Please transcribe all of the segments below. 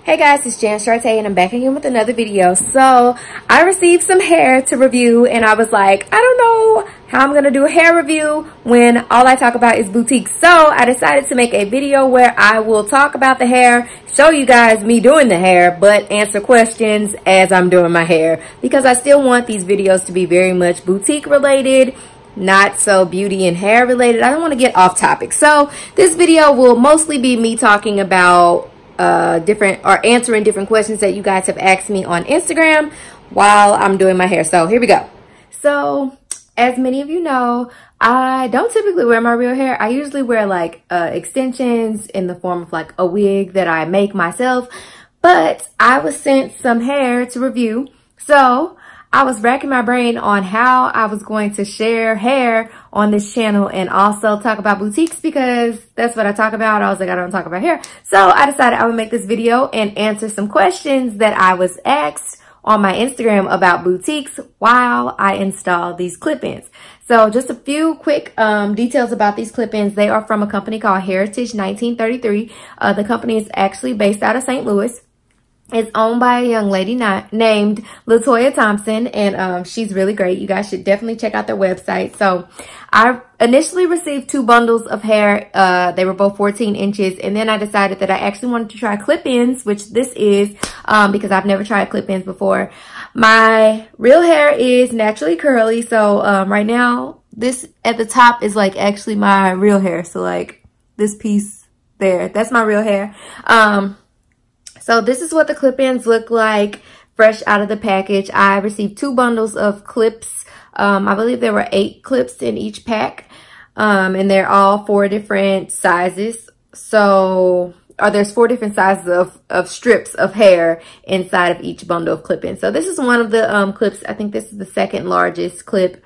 Hey guys, it's Jan Shartay and I'm back again with another video. So I received some hair to review and I was like, I don't know how I'm gonna do a hair review when all I talk about is boutiques. So I decided to make a video where I will talk about the hair, show you guys me doing the hair, but answer questions as I'm doing my hair, because I still want these videos to be very much boutique related, not so beauty and hair related. I don't want to get off topic. So this video will mostly be me talking about answering different questions that you guys have asked me on Instagram while I'm doing my hair. So here we go. So as many of you know, I don't typically wear my real hair. I usually wear like extensions in the form of like a wig that I make myself, but I was sent some hair to review. So I was racking my brain on how I was going to share hair on this channel and also talk about boutiques, because that's what I talk about. I was like, I don't talk about hair. So I decided I would make this video and answer some questions that I was asked on my Instagram about boutiques while I install these clip-ins. So just a few quick details about these clip-ins. They are from a company called Heritage 1933. The company is actually based out of St. Louis. It's owned by a young lady named Latoya Thompson, and she's really great. You guys should definitely check out their website. So I initially received 2 bundles of hair. They were both 14 inches, and then I decided that I actually wanted to try clip-ins, which this is because I've never tried clip-ins before. My real hair is naturally curly, so right now this at the top is like actually my real hair. So like this piece there, that's my real hair. So this is what the clip-ins look like fresh out of the package. I received 2 bundles of clips. I believe there were 8 clips in each pack. And they're all 4 different sizes. So, or there's 4 different sizes of strips of hair inside of each bundle of clip-ins. So this is one of the clips. I think this is the second largest clip.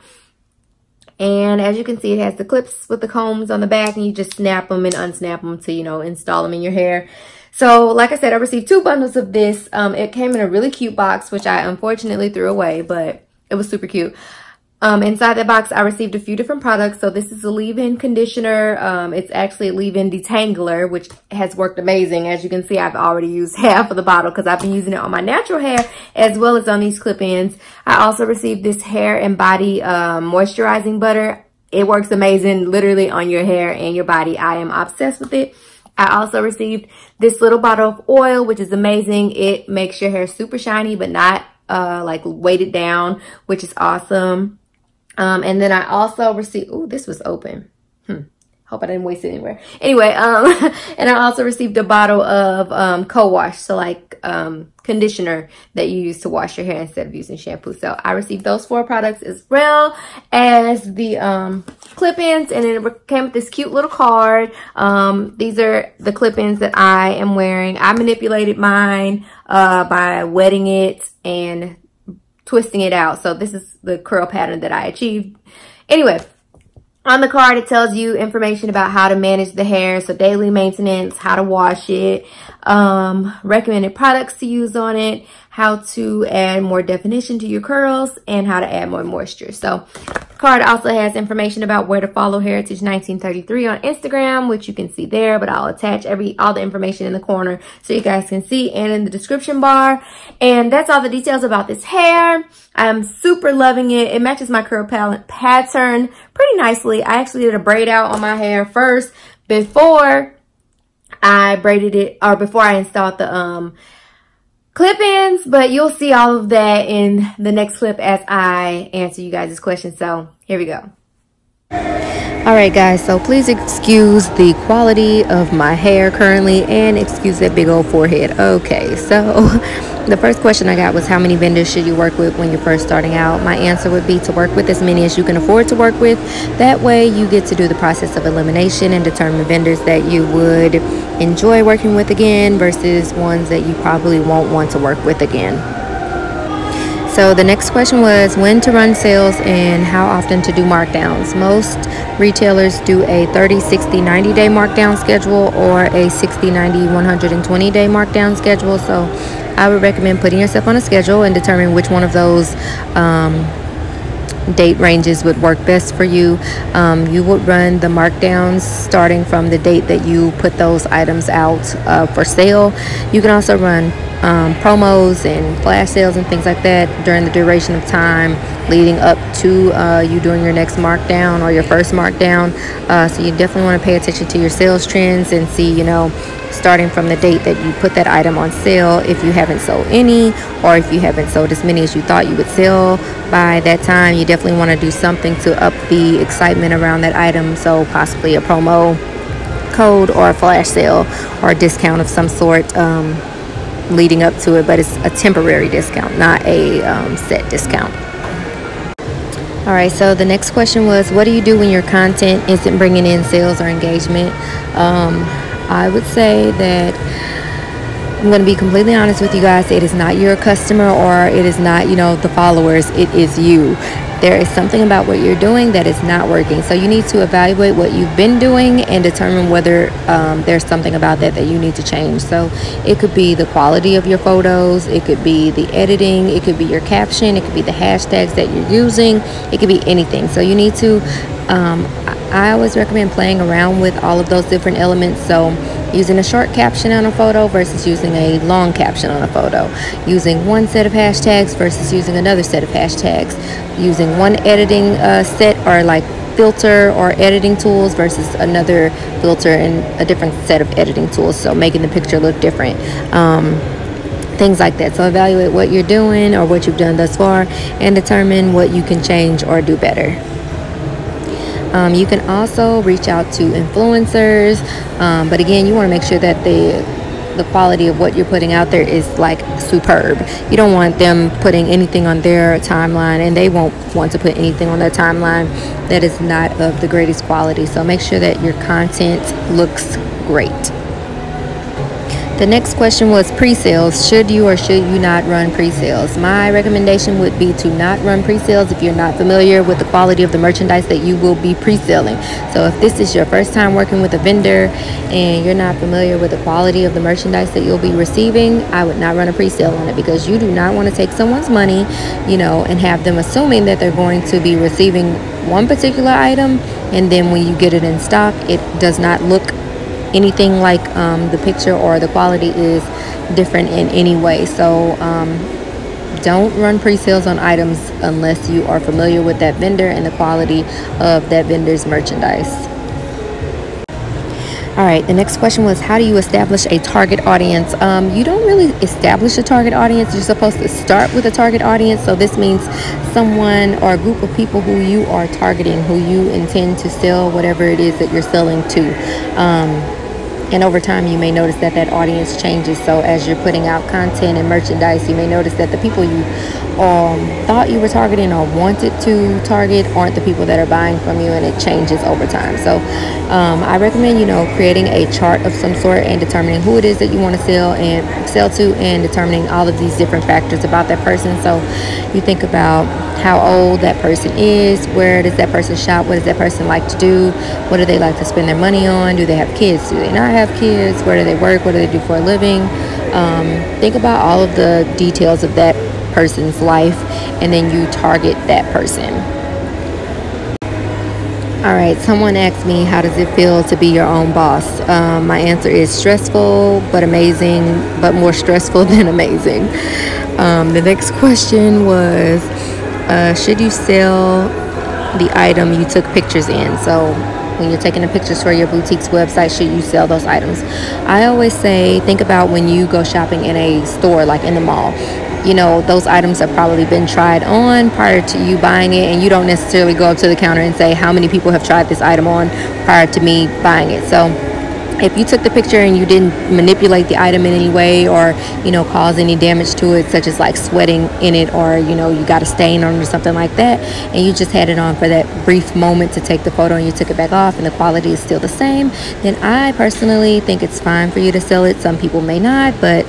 And as you can see, it has the clips with the combs on the back, and you just snap them and unsnap them to, you know, install them in your hair. So like I said, I received 2 bundles of this. It came in a really cute box, which I unfortunately threw away, but it was super cute. Inside the box, I received a few different products. So this is a leave-in conditioner. It's actually a leave-in detangler, which has worked amazing. As you can see, I've already used half of the bottle because I've been using it on my natural hair as well as on these clip-ins. I also received this hair and body moisturizing butter. It works amazing literally on your hair and your body. I am obsessed with it. I also received this little bottle of oil, which is amazing. It makes your hair super shiny, but not like weighted down, which is awesome. And then I also received, ooh, this was open. Hope I didn't waste it anywhere. Anyway, and I also received a bottle of co-wash, so like conditioner that you use to wash your hair instead of using shampoo. So I received those 4 products as well as the clip-ins, and it came with this cute little card. These are the clip-ins that I am wearing. I manipulated mine by wetting it and twisting it out. So this is the curl pattern that I achieved. Anyway, on the card, it tells you information about how to manage the hair. So daily maintenance, how to wash it, recommended products to use on it, how to add more definition to your curls, and how to add more moisture. So the card also has information about where to follow Heritage 1933 on Instagram, which you can see there, but I'll attach all the information in the corner so you guys can see, and in the description bar. And that's all the details about this hair. I'm super loving it. It matches my curl pattern pretty nicely. I actually did a braid out on my hair first before I braided it, or before I installed the clip-ins, but you'll see all of that in the next clip as I answer you guys' questions. So here we go. All right, guys, so please excuse the quality of my hair currently and excuse that big old forehead. Okay, so the first question I got was, how many vendors should you work with when you're first starting out? My answer would be to work with as many as you can afford to work with. That way you get to do the process of elimination and determine vendors that you would enjoy working with again versus ones that you probably won't want to work with again. So the next question was when to run sales and how often to do markdowns. Most retailers do a 30, 60, 90-day markdown schedule or a 60, 90, 120-day markdown schedule. So I would recommend putting yourself on a schedule and determine which one of those date ranges would work best for you. You would run the markdowns starting from the date that you put those items out for sale. You can also run promos and flash sales and things like that during the duration of time leading up to you doing your next markdown or your first markdown. So you definitely want to pay attention to your sales trends and see, you know, starting from the date that you put that item on sale, if you haven't sold any, or if you haven't sold as many as you thought you would sell by that time, you definitely want to do something to up the excitement around that item. So possibly a promo code or a flash sale or a discount of some sort leading up to it, but it's a temporary discount, not a set discount. All right, so the next question was, what do you do when your content isn't bringing in sales or engagement? I would say that I'm going to be completely honest with you guys. It is not your customer, or it is not, you know, the followers. It is you. There is something about what you're doing that is not working. So you need to evaluate what you've been doing and determine whether there's something about that you need to change. So it could be the quality of your photos. It could be the editing. It could be your caption. It could be the hashtags that you're using. It could be anything. So you need to, I always recommend playing around with all of those different elements. So using a short caption on a photo versus using a long caption on a photo, using one set of hashtags versus using another set of hashtags, using one editing set or like filter or editing tools versus another filter and a different set of editing tools, so making the picture look different, things like that. So evaluate what you're doing or what you've done thus far and determine what you can change or do better. You can also reach out to influencers, but again, you want to make sure that the quality of what you're putting out there is like superb. You don't want them putting anything on their timeline, and they won't want to put anything on their timeline that is not of the greatest quality. So make sure that your content looks great. The next question was pre-sales. Should you or should you not run pre-sales? My recommendation would be to not run pre-sales if you're not familiar with the quality of the merchandise that you will be pre-selling. So if this is your first time working with a vendor and you're not familiar with the quality of the merchandise that you'll be receiving, I would not run a pre-sale on it, because you do not want to take someone's money, you know, and have them assuming that they're going to be receiving one particular item, and then when you get it in stock, it does not look anything like the picture, or the quality is different in any way. So don't run pre-sales on items unless you are familiar with that vendor and the quality of that vendor's merchandise. All right, the next question was, how do you establish a target audience? You don't really establish a target audience. You're supposed to start with a target audience. So this means someone or a group of people who you are targeting, who you intend to sell whatever it is that you're selling to. And over time, you may notice that that audience changes. So as you're putting out content and merchandise, you may notice that the people you thought you were targeting or wanted to target aren't the people that are buying from you, and it changes over time. So I recommend, you know, creating a chart of some sort and determining who it is that you want to sell to, and determining all of these different factors about that person. So you think about how old that person is, where does that person shop, what does that person like to do, what do they like to spend their money on, do they have kids, do they not have kids, where do they work, what do they do for a living. Think about all of the details of that person's life, and then you target that person. All right, someone asked me, how does it feel to be your own boss? My answer is stressful but amazing, but more stressful than amazing. The next question was, should you sell the item you took pictures in? So when you're taking the pictures for your boutique's website, should you sell those items? I always say, think about when you go shopping in a store, like in the mall. You know, those items have probably been tried on prior to you buying it, and you don't necessarily go up to the counter and say, how many people have tried this item on prior to me buying it? So if you took the picture and you didn't manipulate the item in any way, or, you know, cause any damage to it, such as like sweating in it, or, you know, you got a stain on it or something like that, and you just had it on for that brief moment to take the photo and you took it back off and the quality is still the same, then I personally think it's fine for you to sell it. Some people may not, but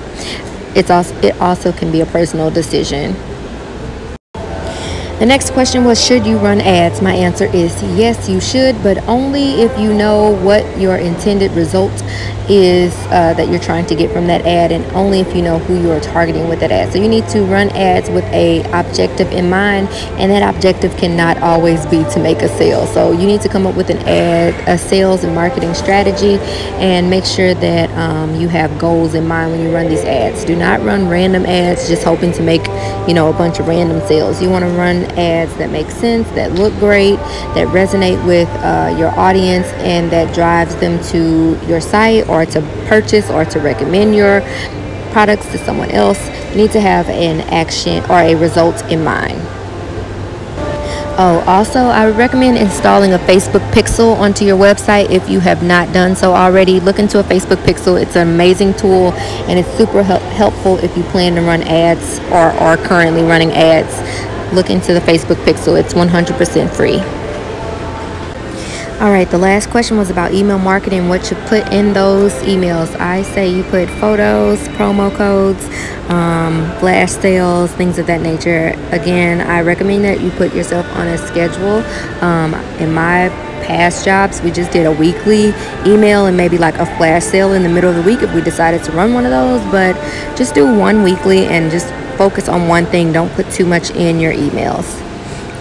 it also can be a personal decision. The next question was, should you run ads? My answer is yes, you should, but only if you know what your intended result is that you're trying to get from that ad, and only if you know who you are targeting with that ad. So you need to run ads with a objective in mind, and that objective cannot always be to make a sale. So you need to come up with a sales and marketing strategy, and make sure that you have goals in mind when you run these ads. Do not run random ads just hoping to make, you know, a bunch of random sales. You want to run ads that make sense, that look great, that resonate with your audience, and that drives them to your site or to purchase or to recommend your products to someone else. You need to have an action or a result in mind. Oh, also, I would recommend installing a Facebook pixel onto your website if you have not done so already. Look into a Facebook pixel. It's an amazing tool, and it's super helpful if you plan to run ads or are currently running ads. Look into the Facebook pixel. It's 100% free. All right, the last question was about email marketing, what you put in those emails. I say you put photos, promo codes, flash sales, things of that nature. Again, I recommend that you put yourself on a schedule. In my past jobs, we just did a weekly email and maybe like a flash sale in the middle of the week if we decided to run one of those, but just do one weekly and just focus on one thing. Don't put too much in your emails.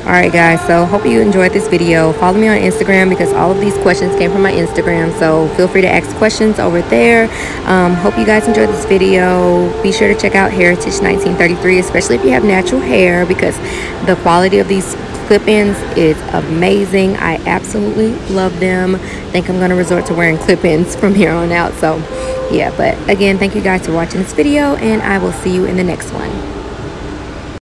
Alright guys, so hope you enjoyed this video. Follow me on Instagram because all of these questions came from my Instagram, so feel free to ask questions over there. Hope you guys enjoyed this video. Be sure to check out Heritage 1933, especially if you have natural hair, because the quality of these clip-ins is amazing. I absolutely love them. I think I'm going to resort to wearing clip-ins from here on out. So yeah, but again, thank you guys for watching this video, and I will see you in the next one.